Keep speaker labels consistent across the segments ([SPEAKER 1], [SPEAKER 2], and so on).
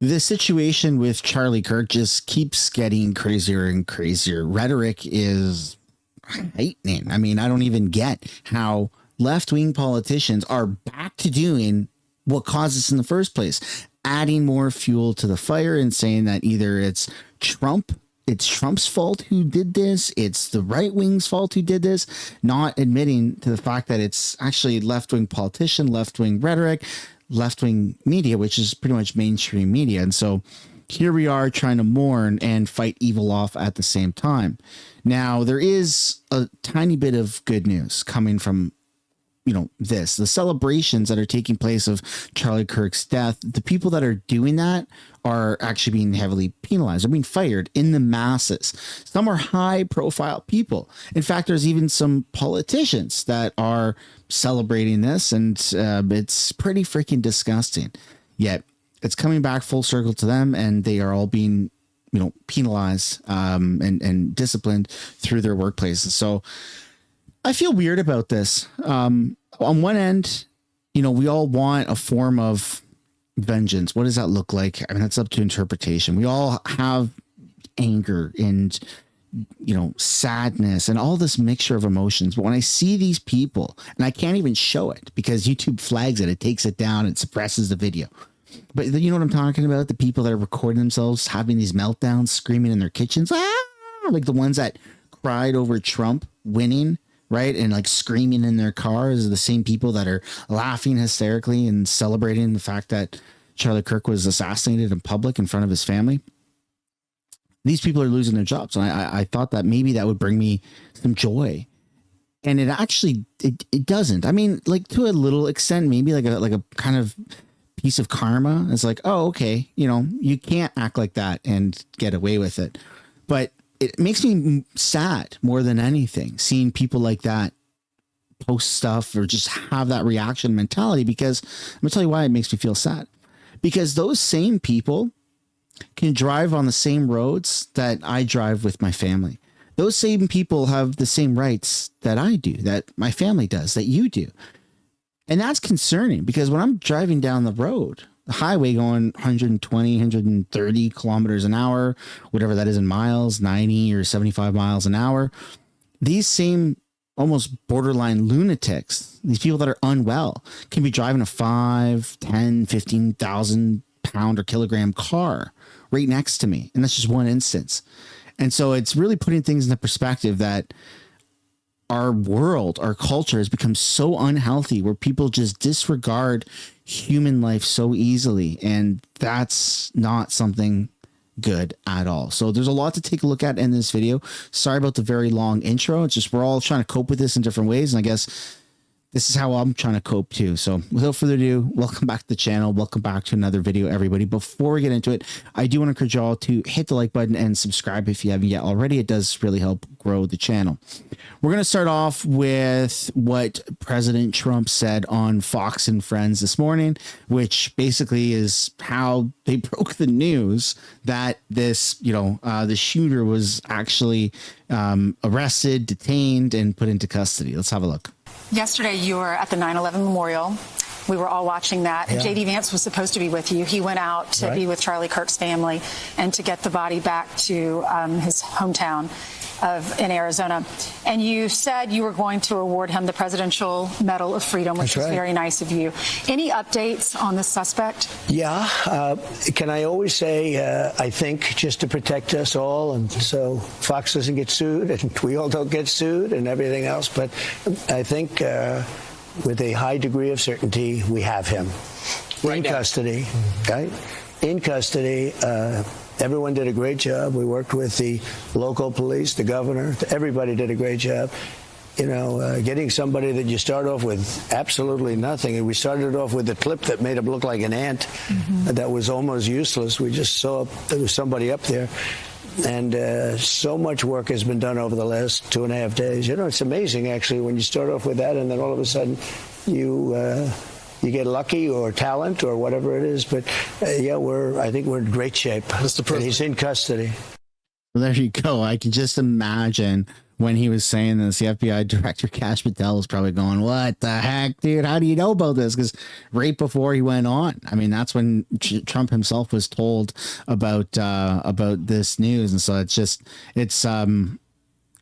[SPEAKER 1] The situation with Charlie Kirk just keeps getting crazier and crazier. Rhetoric is heightening. I mean, I don't even get how left-wing politicians are back to doing what caused this in the first place, adding more fuel to the fire and saying that either it's Trump's fault who did this, it's the right wing's fault who did this, not admitting to the fact that it's actually left-wing politician, left-wing rhetoric, left-wing media, which is pretty much mainstream media. And so here we are trying to mourn and fight evil off at the same time. Now, there is a tiny bit of good news coming from, the celebrations that are taking place of Charlie Kirk's death. The people that are doing that are actually being heavily penalized. They're being fired in the masses. Some are high profile people. In fact, there's even some politicians that are celebrating this, and it's pretty freaking disgusting. Yet it's coming back full circle to them, and they are all being, penalized and disciplined through their workplaces. So I feel weird about this. On one end, we all want a form of vengeance. What does that look like? I mean, that's up to interpretation. We all have anger and, sadness and all this mixture of emotions. But when I see these people, and I can't even show it because YouTube flags it, it takes it down, it suppresses the video. But you know what I'm talking about? The people that are recording themselves having these meltdowns, screaming in their kitchens, like the ones that cried over Trump winning, right? And like screaming in their cars are the same people that are laughing hysterically and celebrating the fact that Charlie Kirk was assassinated in public in front of his family. These people are losing their jobs. And I thought that maybe that would bring me some joy. And it actually, it doesn't. I mean, like to a little extent, maybe like a kind of piece of karma. It's like, oh, okay. You can't act like that and get away with it. But it makes me sad more than anything, seeing people like that post stuff or just have that reaction mentality, because I'm gonna tell you why it makes me feel sad. Because those same people can drive on the same roads that I drive with my family. Those same people have the same rights that I do, that my family does, that you do. And that's concerning, because when I'm driving down the road, the highway going 120, 130 kilometers an hour, whatever that is in miles, 90 or 75 miles an hour, these same almost borderline lunatics, these people that are unwell, can be driving a 5, 10, 15,000 pound or kilogram car right next to me. And that's just one instance. And so it's really putting things into perspective that our world, our culture has become so unhealthy, where people just disregard human life so easily. And that's not something good at all. So there's a lot to take a look at in this video. Sorry about the very long intro. It's just, we're all trying to cope with this in different ways. And I guess this is how I'm trying to cope too. So without further ado, welcome back to the channel. Welcome back to another video, everybody. Before we get into it, I do want to encourage you all to hit the like button and subscribe if you haven't yet already. It does really help grow the channel. We're going to start off with what President Trump said on Fox and Friends this morning, which basically is how they broke the news that this, the shooter was actually arrested, detained, and put into custody. Let's have a look.
[SPEAKER 2] Yesterday, you were at the 9/11 memorial. We were all watching that. Yeah. J.D. Vance was supposed to be with you. He went out to be with Charlie Kirk's family and to get the body back to his hometown in Arizona. And you said you were going to award him the Presidential Medal of Freedom, which is very nice of you. Any updates on the suspect?
[SPEAKER 3] Yeah. Can I always say, I think, just to protect us all, and so Fox doesn't get sued and we all don't get sued and everything else. But I think with a high degree of certainty, we have him in custody. Okay? In custody. Everyone did a great job. We worked with the local police, the governor. Everybody did a great job. Getting somebody that you start off with absolutely nothing. And we started off with a clip that made him look like an ant that was almost useless. We just saw there was somebody up there. And so much work has been done over the last 2.5 days. It's amazing, actually, when you start off with that and then all of a sudden you get lucky or talent or whatever it is. But I think we're in great shape. And he's in custody.
[SPEAKER 1] Well, there you go. I can just imagine when he was saying this, the FBI director Kash Patel was probably going, "What the heck, dude? How do you know about this?" Because right before he went on, I mean, that's when Trump himself was told about this news, and so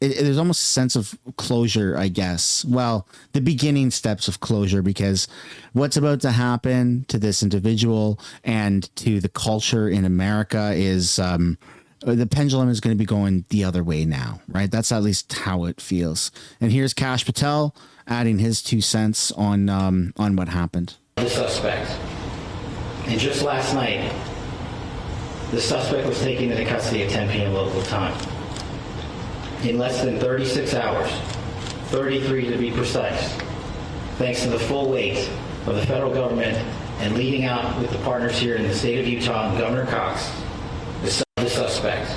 [SPEAKER 1] there's almost a sense of closure, I guess. Well, the beginning steps of closure, because what's about to happen to this individual and to the culture in America is the pendulum is going to be going the other way now, right? That's at least how it feels. And here's Kash Patel adding his 2 cents on what happened.
[SPEAKER 4] The suspect. And just last night, the suspect was taken into custody at 10 p.m. local time. In less than 36 hours, 33 to be precise, thanks to the full weight of the federal government and leading out with the partners here in the state of Utah and Governor Cox, the suspect.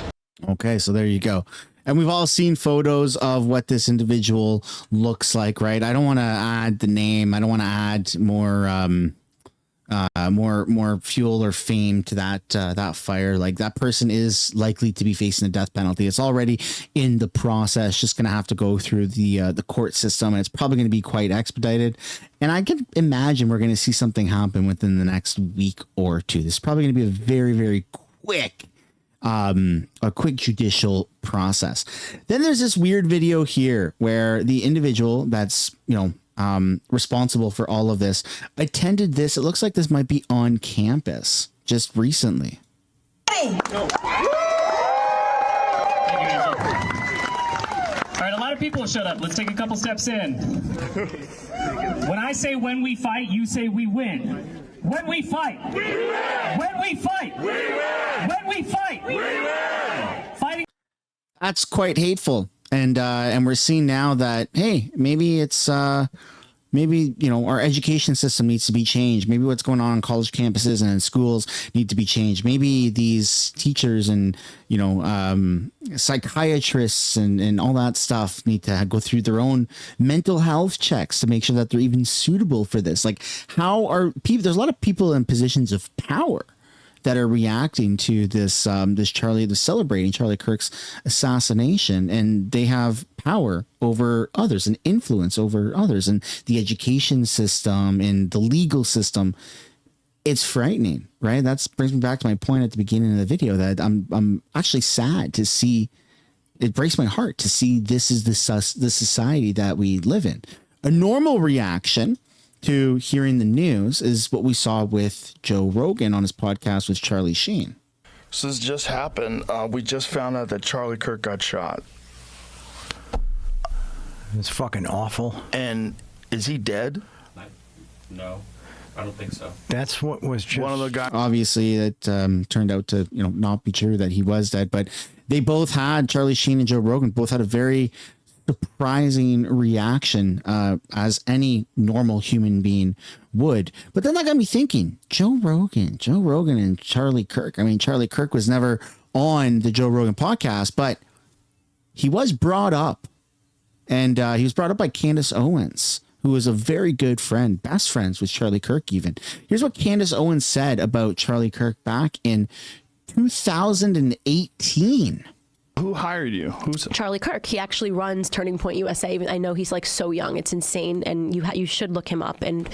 [SPEAKER 1] Okay, so there you go. And we've all seen photos of what this individual looks like, right? I don't want to add the name. I don't want to add more fuel or fame to that fire. Like, that person is likely to be facing the death penalty. It's already in the process, just going to have to go through the court system, and it's probably going to be quite expedited. And I can imagine we're going to see something happen within the next week or two. This is probably going to be a very, very quick judicial process. Then there's this weird video here where the individual that's, responsible for all of this attended this. It looks like this might be on campus just recently.
[SPEAKER 5] All right, a lot of people shut up. Let's take a couple steps in. When I say when we fight, you say we win. When we fight, we win. When we fight, we win. When we fight, we win. Fighting.
[SPEAKER 1] That's quite hateful. And we're seeing now that, hey, maybe it's our education system needs to be changed. Maybe what's going on college campuses and in schools need to be changed. Maybe these teachers and, psychiatrists and all that stuff need to go through their own mental health checks to make sure that they're even suitable for this. Like, how are people? There's a lot of people in positions of power that are reacting to this celebrating Charlie Kirk's assassination, and they have power over others and influence over others, and the education system and the legal system. It's frightening, right? That brings me back to my point at the beginning of the video that I'm actually sad to see. It breaks my heart to see this is the society that we live in. A normal reaction to hearing the news is what we saw with Joe Rogan on his podcast with Charlie Sheen.
[SPEAKER 6] So this just happened. We just found out that Charlie Kirk got shot.
[SPEAKER 7] It's fucking awful.
[SPEAKER 6] And is he dead?
[SPEAKER 5] No, I don't think so.
[SPEAKER 7] That's what was just...
[SPEAKER 6] One of the guys...
[SPEAKER 1] Obviously, it turned out to not be true that he was dead, but they both had, Charlie Sheen and Joe Rogan, both had a very surprising reaction, as any normal human being would. But then that got me thinking, Joe Rogan and Charlie Kirk. I mean, Charlie Kirk was never on the Joe Rogan podcast, but he was brought up, and he was brought up by Candace Owens, who was a very good friend, best friends with Charlie Kirk even. Here's what Candace Owens said about Charlie Kirk back in 2018.
[SPEAKER 6] Who hired you? Who's
[SPEAKER 8] Charlie Kirk? He actually runs Turning Point USA. I know he's like so young, it's insane, and you should look him up and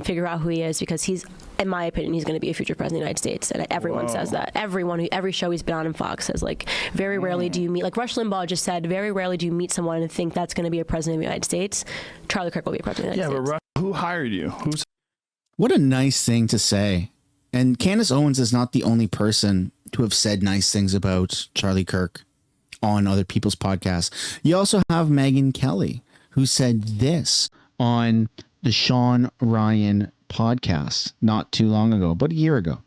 [SPEAKER 8] figure out who he is, because he's, in my opinion, he's going to be a future president of the United States. And everyone says that. Every show he's been on in Fox says, like, very rarely do you meet, like Rush Limbaugh just said, very rarely do you meet someone and think that's going to be a president of the United States. Charlie Kirk will be a president of the United States.
[SPEAKER 6] But who hired you?
[SPEAKER 1] What a nice thing to say. And Candace Owens is not the only person to have said nice things about Charlie Kirk on other people's podcasts. You also have Megyn Kelly, who said this on the Sean Ryan podcast not too long ago, about a year ago.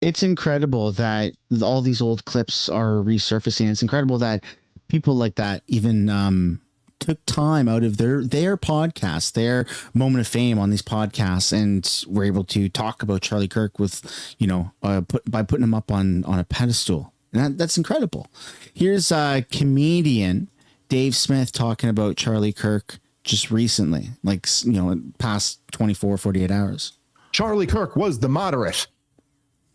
[SPEAKER 1] It's incredible that all these old clips are resurfacing. It's incredible that people like that even took time out of their podcast, their moment of fame on these podcasts, and were able to talk about Charlie Kirk with, by putting him up on a pedestal. And that's incredible. Here's comedian Dave Smith talking about Charlie Kirk just recently, past 24, 48 hours.
[SPEAKER 9] Charlie Kirk was the moderate.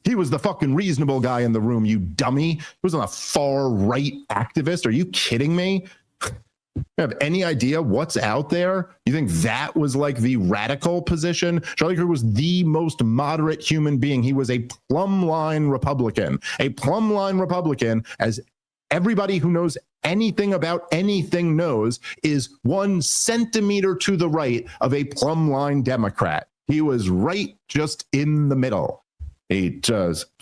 [SPEAKER 9] He was the fucking reasonable guy in the room, you dummy. He wasn't a far right activist. Are you kidding me? You have any idea what's out there? You think that was like the radical position? Charlie Kirk was the most moderate human being. He was a plumb line Republican. A plumb line Republican, as everybody who knows anything about anything knows, is 1 centimeter to the right of a plumb line Democrat. He was right just in the middle. He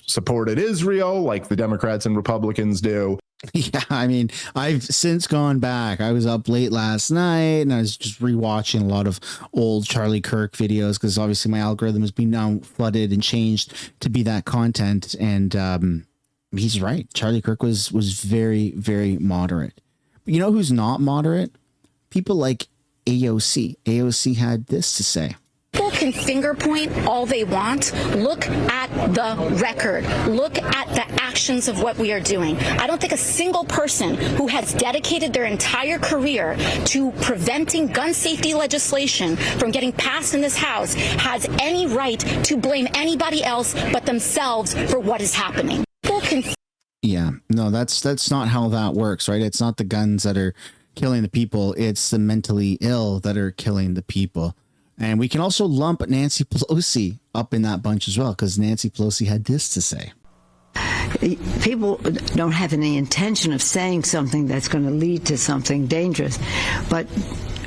[SPEAKER 9] supported Israel like the Democrats and Republicans do.
[SPEAKER 1] Yeah, I mean, I've since gone back. I was up late last night and I was just rewatching a lot of old Charlie Kirk videos because obviously my algorithm has been now flooded and changed to be that content. And he's right. Charlie Kirk was very, very moderate. But you know who's not moderate? People like AOC. AOC had this to say.
[SPEAKER 10] People can finger point all they want. Look at the record. Look at the actions of what we are doing. I don't think a single person who has dedicated their entire career to preventing gun safety legislation from getting passed in this House has any right to blame anybody else but themselves for what is happening. People can.
[SPEAKER 1] Yeah, no, that's not how that works, right? It's not the guns that are killing the people. It's the mentally ill that are killing the people. And we can also lump Nancy Pelosi up in that bunch as well, because Nancy Pelosi had this to say.
[SPEAKER 11] People don't have any intention of saying something that's going to lead to something dangerous, but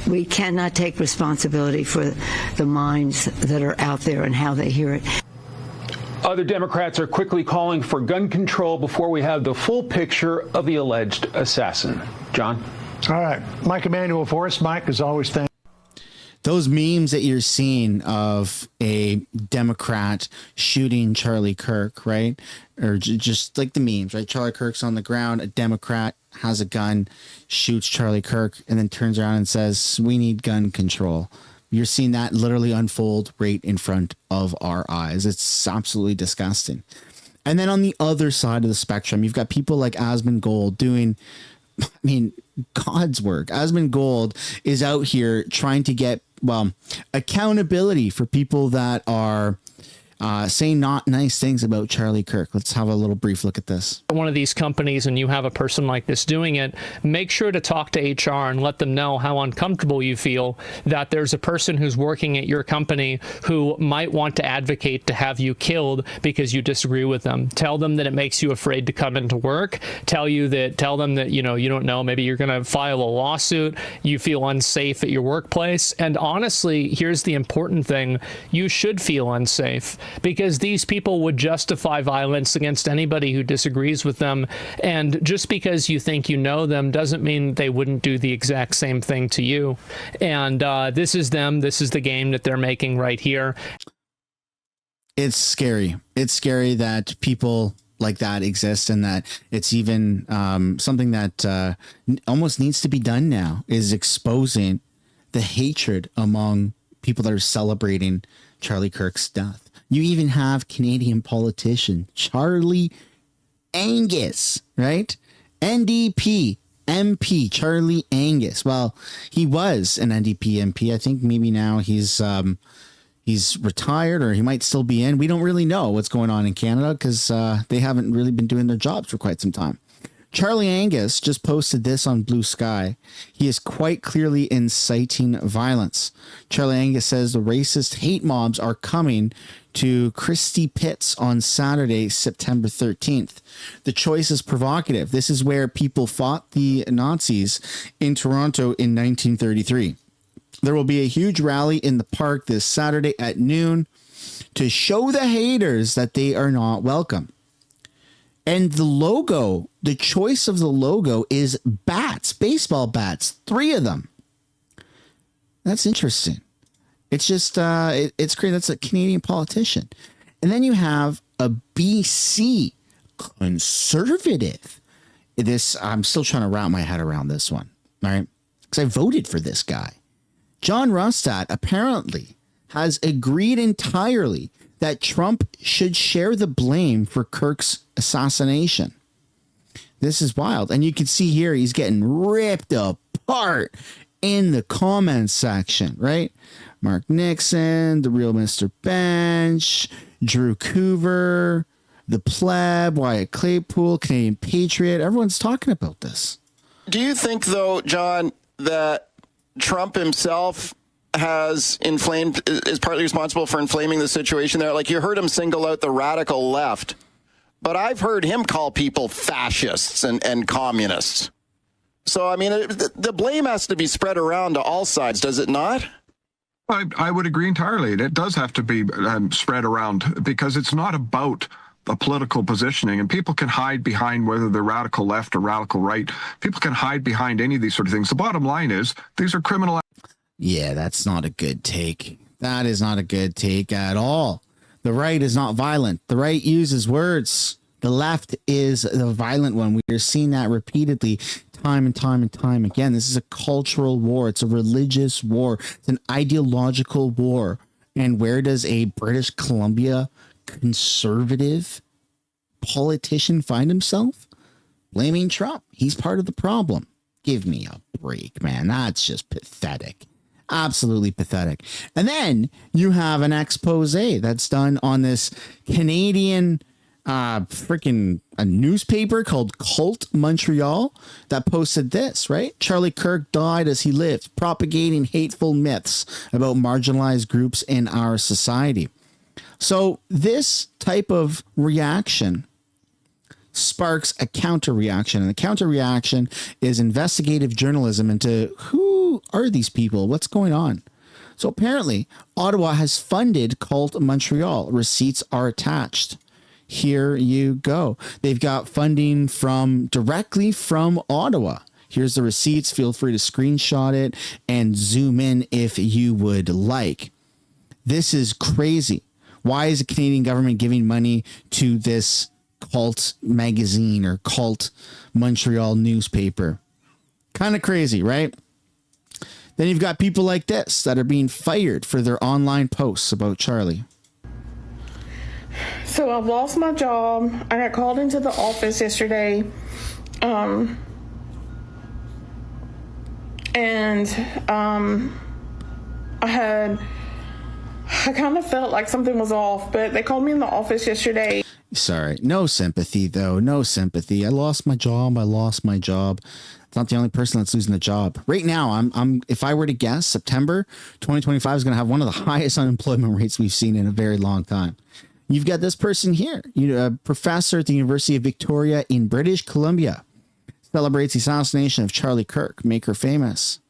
[SPEAKER 11] we cannot take responsibility for the minds that are out there and how they hear it.
[SPEAKER 12] Other Democrats are quickly calling for gun control before we have the full picture of the alleged assassin. John?
[SPEAKER 3] All right. Mike Emanuel for us. Mike, as always, thank you.
[SPEAKER 1] Those memes that you're seeing of a Democrat shooting Charlie Kirk, right? Or just like the memes, right? Charlie Kirk's on the ground. A Democrat has a gun, shoots Charlie Kirk, and then turns around and says, we need gun control. You're seeing that literally unfold right in front of our eyes. It's absolutely disgusting. And then on the other side of the spectrum, you've got people like Asmongold doing, God's work. Asmongold is out here trying to get, accountability for people that are saying not nice things about Charlie Kirk. Let's have a little brief look at this.
[SPEAKER 13] One of these companies and you have a person like this doing it, make sure to talk to HR and let them know how uncomfortable you feel that there's a person who's working at your company who might want to advocate to have you killed because you disagree with them. Tell them that it makes you afraid to come into work. Tell them that, you don't know, maybe you're going to file a lawsuit. You feel unsafe at your workplace. And honestly, here's the important thing. You should feel unsafe, because these people would justify violence against anybody who disagrees with them. And just because you think you know them doesn't mean they wouldn't do the exact same thing to you. And this is them. This is the game that they're making right here.
[SPEAKER 1] It's scary. It's scary that people like that exist, and that it's even something that almost needs to be done now, is exposing the hatred among people that are celebrating Charlie Kirk's death. You even have Canadian politician Charlie Angus, right? NDP MP Charlie Angus. Well, he was an NDP MP. I think maybe now he's retired, or he might still be in. We don't really know what's going on in Canada because they haven't really been doing their jobs for quite some time. Charlie Angus just posted this on Blue Sky. He is quite clearly inciting violence. Charlie Angus says the racist hate mobs are coming to Christie Pitts on Saturday, September 13th. The choice is provocative. This is where people fought the Nazis in Toronto in 1933. There will be a huge rally in the park this Saturday at noon to show the haters that they are not welcome. And the logo, the choice of the logo is bats, baseball bats, 3 of them. That's interesting. It's just, it's great. That's a Canadian politician. And then you have a BC conservative. I'm still trying to wrap my head around this one, all right? Because I voted for this guy. John Rustad apparently has agreed entirely that Trump should share the blame for Kirk's assassination. This is wild. And you can see here he's getting ripped apart in the comments section, right? Mark Nixon, the real Mr. Bench, Drew Coover, the Pleb, Wyatt Claypool, Canadian Patriot. Everyone's talking about this.
[SPEAKER 14] Do you think, though, John, that Trump himself is partly responsible for inflaming the situation there? Like, you heard him single out the radical left, but I've heard him call people fascists and communists. So, I mean, the blame has to be spread around to all sides, does it not?
[SPEAKER 15] I would agree entirely. It does have to be spread around because it's not about a political positioning, and people can hide behind whether they're radical left or radical right. People can hide behind any of these sort of things. The bottom line is these are criminal.
[SPEAKER 1] Yeah, that's not a good take. That is not a good take at all. The right is not violent. The right uses words. The left is the violent one. We're seeing that repeatedly time and time and time again. This is a cultural war. It's a religious war. It's an ideological war. And where does a British Columbia conservative politician find himself? Blaming Trump. He's part of the problem. Give me a break, man. That's just pathetic. Absolutely pathetic. And then you have an expose that's done on this Canadian a newspaper called Cult Montreal that posted this, right? Charlie Kirk died as he lived, propagating hateful myths about marginalized groups in our society. So this type of reaction sparks a counter reaction, and the counter reaction is investigative journalism into who are these people? What's going on? So apparently Ottawa has funded Cult Montreal. Receipts are attached. Here you go. They've got funding directly from Ottawa. Here's the receipts. Feel free to screenshot it and zoom in if you would like. This is crazy. Why is the Canadian government giving money to this Cult magazine or Cult Montreal newspaper? Kind of crazy, right? Then you've got people like this that are being fired for their online posts about Charlie.
[SPEAKER 16] So I've lost my job. I got called into the office yesterday. I kind of felt like something was off, but they called me in the office yesterday.
[SPEAKER 1] Sorry. No sympathy, though. No sympathy. I lost my job. It's not the only person that's losing a job. Right now, I'm if I were to guess, September 2025 is going to have one of the highest unemployment rates we've seen in a very long time. You've got this person here, a professor at the University of Victoria in British Columbia, celebrates the assassination of Charlie Kirk, make her famous.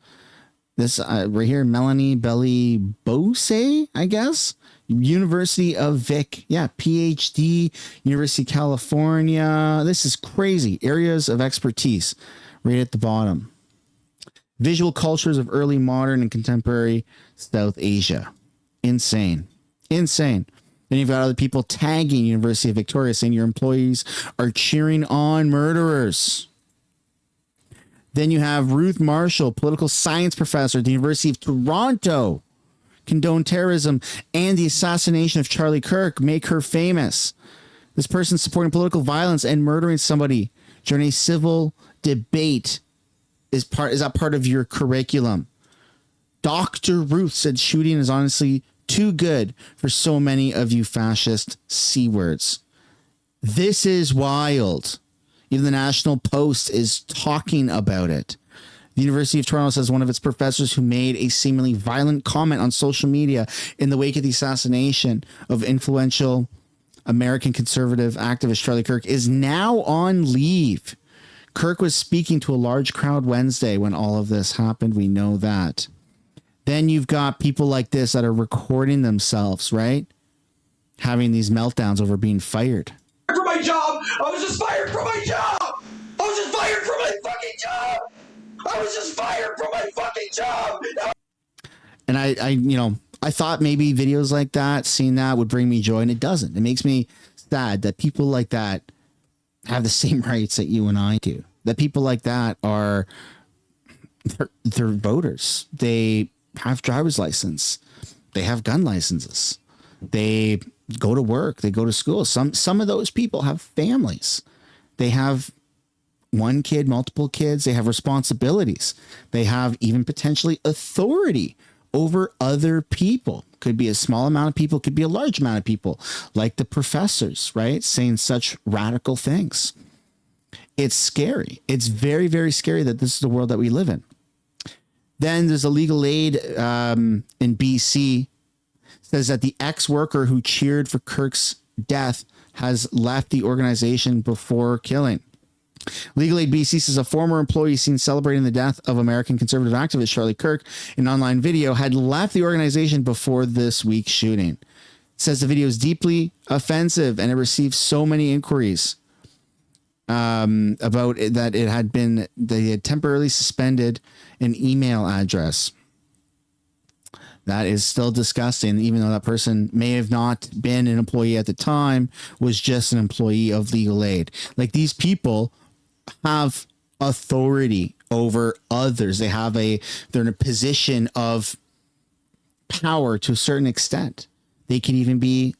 [SPEAKER 1] This right here, Melanie Belly Bose, I guess. University of Vic. Yeah, PhD, University of California. This is crazy. Areas of expertise right at the bottom. Visual cultures of early modern and contemporary South Asia. Insane. Then you've got other people tagging University of Victoria saying your employees are cheering on murderers. Then you have Ruth Marshall, political science professor at the University of Toronto, condone terrorism and the assassination of Charlie Kirk, make her famous. This person supporting political violence and murdering somebody during a civil debate is that part of your curriculum? Dr. Ruth said shooting is honestly too good for so many of you fascist C words. This is wild. Even the National Post is talking about it. The University of Toronto says one of its professors who made a seemingly violent comment on social media in the wake of the assassination of influential American conservative activist Charlie Kirk is now on leave. Kirk was speaking to a large crowd Wednesday when all of this happened. We know that. Then you've got people like this that are recording themselves, right? Having these meltdowns over being fired.
[SPEAKER 17] For my job. I was just fired from my job. I was just fired from my fucking job. I was just fired from my fucking job.
[SPEAKER 1] And I thought maybe videos like that, seeing that would bring me joy, and it doesn't. It makes me sad that people like that have the same rights that you and I do. That people like that are, they're voters. They have driver's license. They have gun licenses. They go to work. They go to school. Some of those people have families. They have one kid, multiple kids. They have responsibilities. They have even potentially authority over other people. Could be a small amount of people, could be a large amount of people, like the professors, right? Saying such radical things. It's scary. It's very, very scary that this is the world that we live in. Then there's a legal aid in BC says that the ex-worker who cheered for Kirk's death has left the organization before killing. Legal Aid BC says a former employee seen celebrating the death of American conservative activist Charlie Kirk in an online video had left the organization before this week's shooting. It says the video is deeply offensive and it received so many inquiries about it, that it had been, they had temporarily suspended an email address. That is still disgusting, even though that person may have not been an employee at the time, was just an employee of Legal Aid. Like, these people have authority over others. They're in a position of power to a certain extent. They can even be,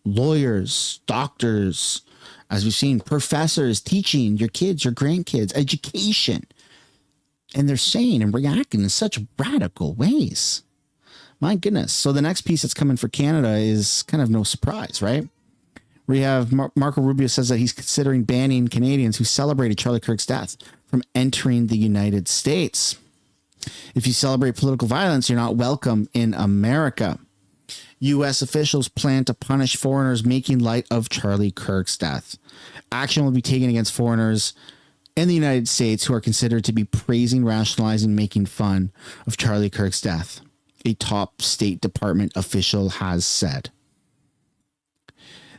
[SPEAKER 1] lawyers, doctors, as we've seen, professors teaching your kids, your grandkids, education. And they're saying and reacting in such radical ways. My goodness. So the next piece that's coming for Canada is kind of no surprise, right? We have Marco Rubio says that he's considering banning Canadians who celebrated Charlie Kirk's death from entering the United States. If you celebrate political violence, you're not welcome in America. U.S. officials plan to punish foreigners making light of Charlie Kirk's death. Action will be taken against foreigners in the United States who are considered to be praising, rationalizing, making fun of Charlie Kirk's death, a top State Department official has said.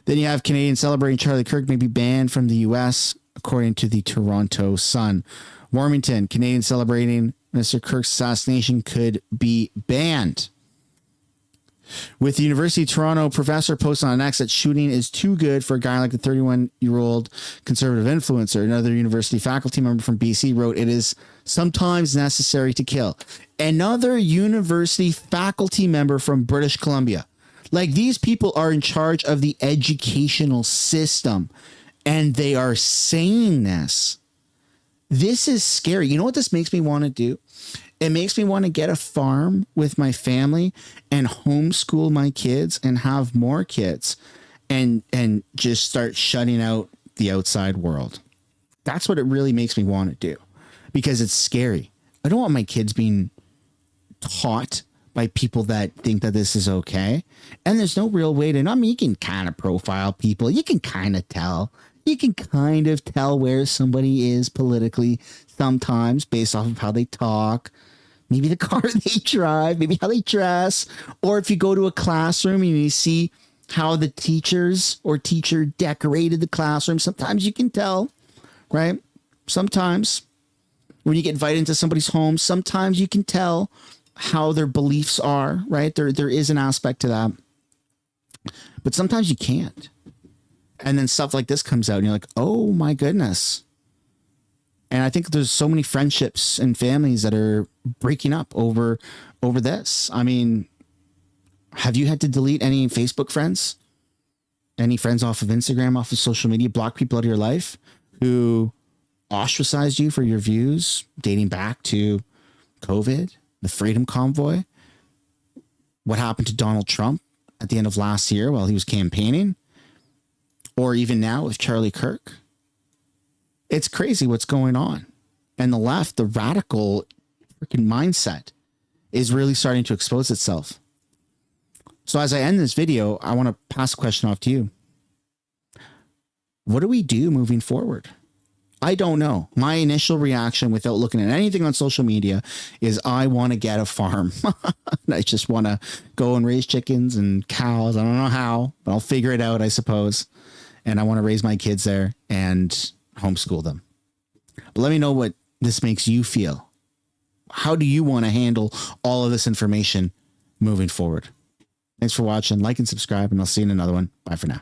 [SPEAKER 1] Then you have Canadians celebrating Charlie Kirk may be banned from the U.S., according to the Toronto Sun. Warmington, Canadians celebrating Mr. Kirk's assassination could be banned. With the University of Toronto professor posting on X that shooting is too good for a guy like the 31-year-old conservative influencer. Another university faculty member from BC wrote, "It is sometimes necessary to kill." Another university faculty member from British Columbia. Like, these people are in charge of the educational system, and they are saying this. This is scary. You know what this makes me want to do? It makes me want to get a farm with my family and homeschool my kids and have more kids and just start shutting out the outside world. That's what it really makes me want to do, because it's scary. I don't want my kids being taught by people that think that this is okay. And there's no real way to know. I mean, you can kind of profile people. You can kind of tell. You can kind of tell where somebody is politically sometimes based off of how they talk, maybe the car they drive, maybe how they dress, or if you go to a classroom and you see how the teachers or teacher decorated the classroom, sometimes you can tell, right? Sometimes when you get invited into somebody's home, sometimes you can tell how their beliefs are, right? There is an aspect to that, but sometimes you can't. And then stuff like this comes out and you're like, oh my goodness. And I think there's so many friendships and families that are breaking up over this. I mean, have you had to delete any Facebook friends? Any friends off of Instagram, off of social media, block people out of your life who ostracized you for your views dating back to COVID, the Freedom Convoy, what happened to Donald Trump at the end of last year while he was campaigning, or even now with Charlie Kirk? It's crazy what's going on. And the left, the radical freaking mindset is really starting to expose itself. So as I end this video, I want to pass a question off to you. What do we do moving forward? I don't know. My initial reaction without looking at anything on social media is I want to get a farm. I just want to go and raise chickens and cows. I don't know how, but I'll figure it out, I suppose. And I want to raise my kids there and homeschool them. But let me know what this makes you feel. How do you want to handle all of this information moving forward? Thanks for watching. Like and subscribe, and I'll see you in another one. Bye for now.